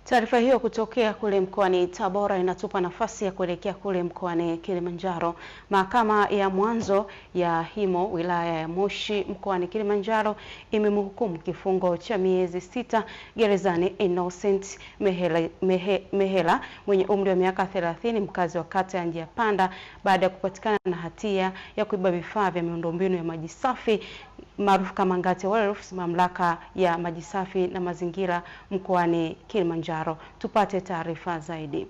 Taarifa hiyo kutokea kule mkoani Tabora inatupa nafasi ya kuelekea kule mkoani Kilimanjaro. Mahakama ya mwanzo ya Himo wilaya ya Moshi mkoani Kilimanjaro imemhukumu kifungo cha miezi 6 gerezani Innocent Mehela mwenye umri wa miaka 30, mkazi wa kata ya Njia Panda, baada ya kupatikana na hatia ya kuiba vifaa vya miundombinu ya maji safi maarufu kama Ngate Wells, mamlaka ya maji safi na mazingira mkoani Kilimanjaro. Tupate taarifa zaidi.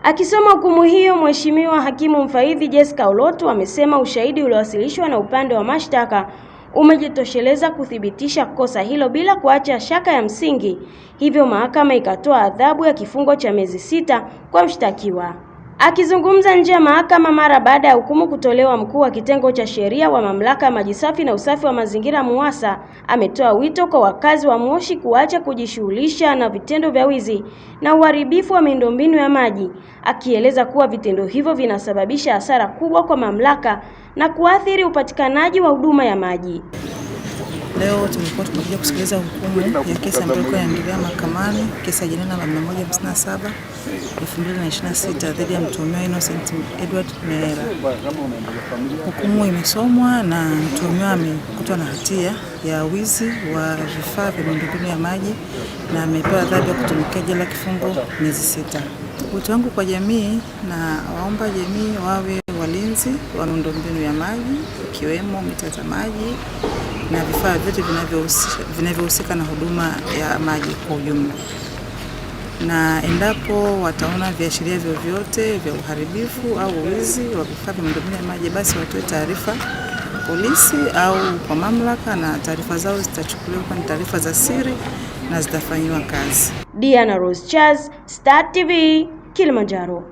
Akisoma hukumu hiyo, Mheshimiwa Hakimu Mfawidhi Jessica Olotu amesema ushahidi uliowasilishwa na upande wa mashtaka umejitosheleza kuthibitisha kosa hilo bila kuacha shaka ya msingi. Hivyo mahakama ikatoa adhabu ya kifungo cha miezi 6 kwa mshtakiwa. Akizungumza nje ya mahakama mara baada ya hukumu kutolewa, mkuu wa kitengo cha sheria wa mamlaka ya maji safi na usafi wa mazingira MUWASA ametoa wito kwa wakazi wa Moshi kuacha kujishughulisha na vitendo vya wizi na uharibifu wa miundombinu ya maji, akieleza kuwa vitendo hivyo vinasababisha hasara kubwa kwa mamlaka na kuathiri upatikanaji wa huduma ya maji. Leo tulikuwa tumekuja kusikiliza hukumu ya kesi ambayo ilikuwa inaendelea mahakamani, kesi ya jina namba 157 2026 dhidi ya mtuhumiwa Innocent Edward Mehela. Hukumu imesomwa na mtuhumiwa amekutwa na hatia ya wizi wa vifaa vya miundombinu ya maji na amepewa adhabu ya kutumikia jela kifungo miezi 6. Wito wangu kwa jamii, na waomba jamii wawe walinzi wa miundombinu ya maji ikiwemo mita za maji na vifaa vyote vinavyohusika na huduma ya maji kwa ujumla. Na endapo wataona viashiria vyovyote vya uharibifu au wizi wa vifaa vya miundombinu ya maji, basi watoe taarifa polisi au kwa mamlaka, na taarifa zao zitachukuliwa kwa taarifa za siri na zitafanywa kazi. Diana Rose Charles, Star TV, Kilimanjaro.